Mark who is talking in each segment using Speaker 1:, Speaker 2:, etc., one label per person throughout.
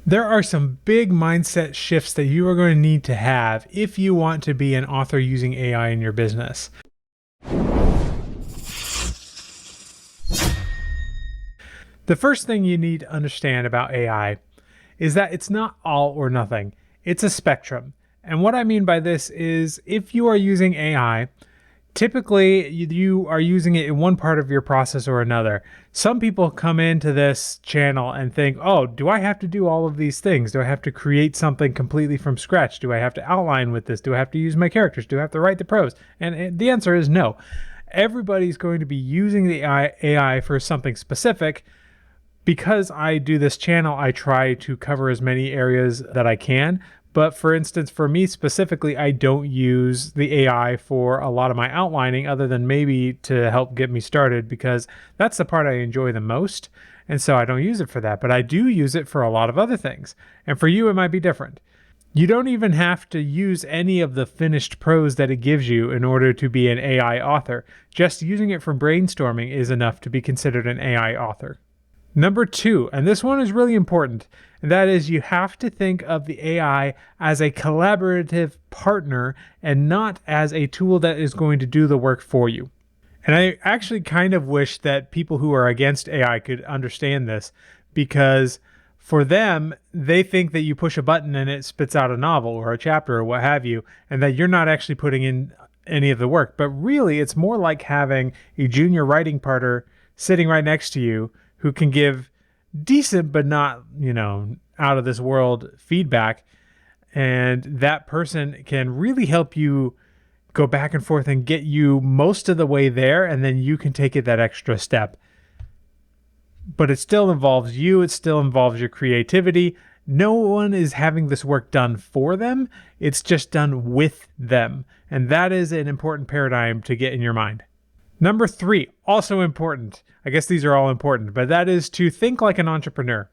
Speaker 1: There are some big mindset shifts that you are going to need to have if you want to be an author using AI in your business. The first thing you need to understand about AI is that it's not all or nothing. It's a spectrum. And what I mean by this is if you are using AI, typically you are using it in one part of your process or another. Some people come into this channel and think, oh, do I have to do all of these things? Do I have to create something completely from scratch? Do I have to outline with this? Do I have to use my characters? Do I have to write the prose? And the answer is no. Everybody's going to be using the AI for something specific. Because I do this channel, I try to cover as many areas that I can. But for instance, for me specifically, I don't use the AI for a lot of my outlining other than maybe to help get me started, because that's the part I enjoy the most. And so I don't use it for that, but I do use it for a lot of other things. And for you, it might be different. You don't even have to use any of the finished prose that it gives you in order to be an AI author. Just using it for brainstorming is enough to be considered an AI author. Number 2, and this one is really important, and that is you have to think of the AI as a collaborative partner and not as a tool that is going to do the work for you. And I actually kind of wish that people who are against AI could understand this, because for them, they think that you push a button and it spits out a novel or a chapter or what have you, and that you're not actually putting in any of the work. But really, it's more like having a junior writing partner sitting right next to you who can give decent but not, out of this world feedback. And that person can really help you go back and forth and get you most of the way there, and then you can take it that extra step. But it still involves you, it still involves your creativity. No one is having this work done for them, it's just done with them. And that is an important paradigm to get in your mind. Number 3, also important. I guess these are all important, but that is to think like an entrepreneur.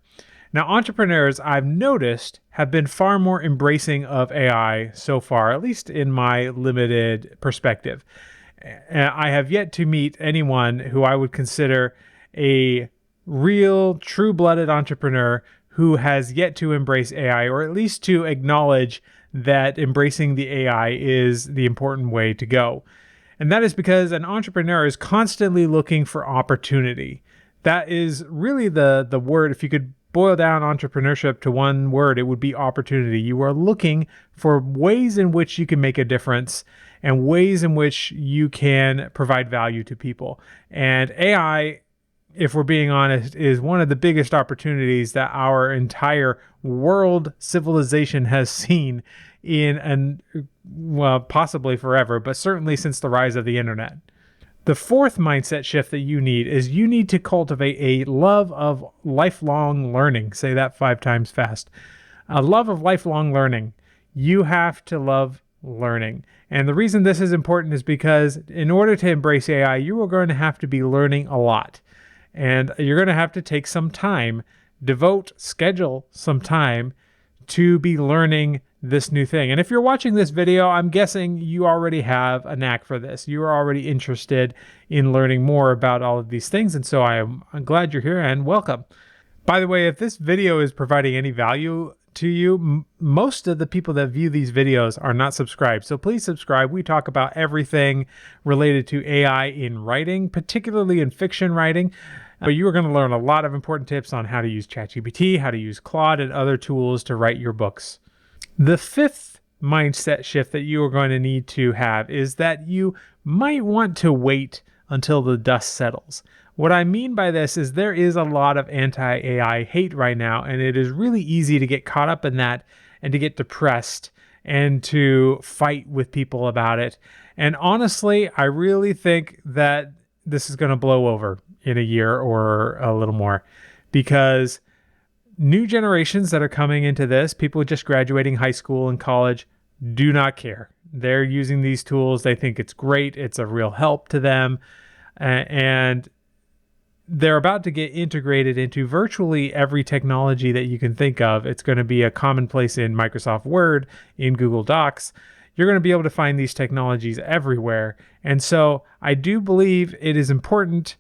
Speaker 1: Now, entrepreneurs, I've noticed, have been far more embracing of AI so far, at least in my limited perspective. I have yet to meet anyone who I would consider a real, true-blooded entrepreneur who has yet to embrace AI, or at least to acknowledge that embracing the AI is the important way to go. And that is because an entrepreneur is constantly looking for opportunity. That is really the word. If you could boil down entrepreneurship to one word, it would be opportunity. You are looking for ways in which you can make a difference and ways in which you can provide value to people. And AI, if we're being honest, is one of the biggest opportunities that our entire world civilization has seen possibly forever, but certainly since the rise of the internet. The 4th mindset shift that you need is you need to cultivate a love of lifelong learning. Say that 5 times fast. A love of lifelong learning. You have to love learning. And the reason this is important is because in order to embrace AI, you are going to have to be learning a lot. And you're going to have to take some time, schedule some time to be learning this new thing. And if you're watching this video, I'm guessing you already have a knack for this. You are already interested in learning more about all of these things. And so I'm glad you're here and welcome. By the way, if this video is providing any value to you, most of the people that view these videos are not subscribed. So please subscribe. We talk about everything related to AI in writing, particularly in fiction writing. But you are going to learn a lot of important tips on how to use ChatGPT, how to use Claude, and other tools to write your books. The 5th mindset shift that you are going to need to have is that you might want to wait until the dust settles. What I mean by this is there is a lot of anti-AI hate right now, and it is really easy to get caught up in that and to get depressed and to fight with people about it. And honestly, I really think that this is going to blow over in a year or a little more, because new generations that are coming into this, people just graduating high school and college, do not care. They're using these tools. They think it's great. It's a real help to them. And they're about to get integrated into virtually every technology that you can think of. It's going to be a commonplace in Microsoft Word, in Google Docs. You're going to be able to find these technologies everywhere. And so I do believe it is important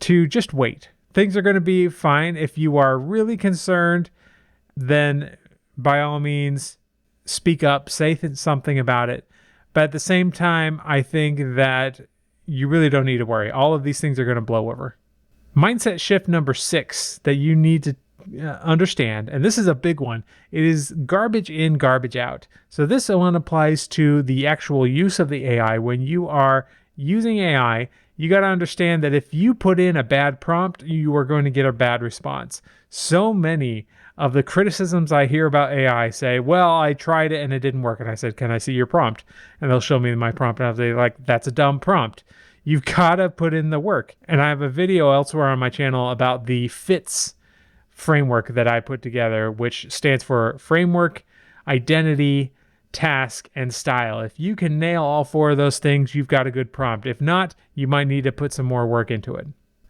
Speaker 1: to just wait. Things are going to be fine. If you are really concerned then by all means, speak up, say something about it. But at the same time, I think that you really don't need to worry. All of these things are going to blow over. Mindset shift number 6 that you need to understand, and this is a big one, it is garbage in, garbage out. So this one applies to the actual use of the AI. When you are using AI, you got to understand that if you put in a bad prompt, you are going to get a bad response. So many of the criticisms I hear about AI say, well, I tried it and it didn't work. And I said, can I see your prompt? And they'll show me my prompt. And I'll say, like, that's a dumb prompt. You've got to put in the work. And I have a video elsewhere on my channel about the FITS framework that I put together, which stands for framework, identity, task, and style. If you can nail all 4 of those things, you've got a good prompt. If not, you might need to put some more work into it.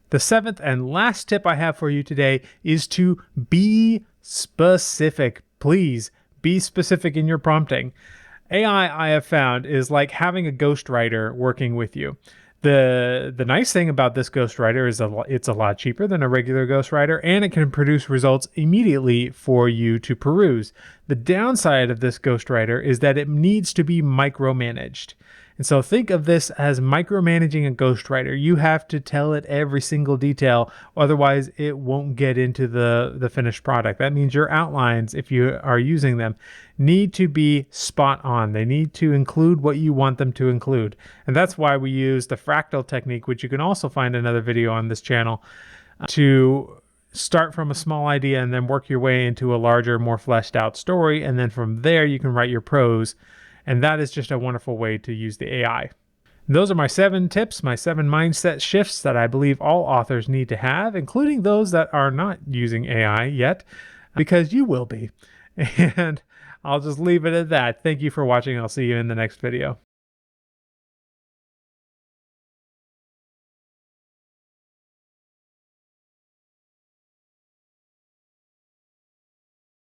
Speaker 1: The 7th and last tip I have for you today is to be specific. Please be specific in your prompting. AI, I have found, is like having a ghostwriter working with you. The nice thing about this ghostwriter is it's a lot cheaper than a regular ghostwriter, and it can produce results immediately for you to peruse. The downside of this ghostwriter is that it needs to be micromanaged. And so think of this as micromanaging a ghostwriter. You have to tell it every single detail, otherwise it won't get into the finished product. That means your outlines, if you are using them, need to be spot on. They need to include what you want them to include. And that's why we use the fractal technique, which you can also find another video on this channel, to start from a small idea and then work your way into a larger, more fleshed out story. And then from there, you can write your prose. And that is just a wonderful way to use the AI. Those are my 7 tips, my 7 mindset shifts that I believe all authors need to have, including those that are not using AI yet, because you will be. And I'll just leave it at that. Thank you for watching. I'll see you in the next video.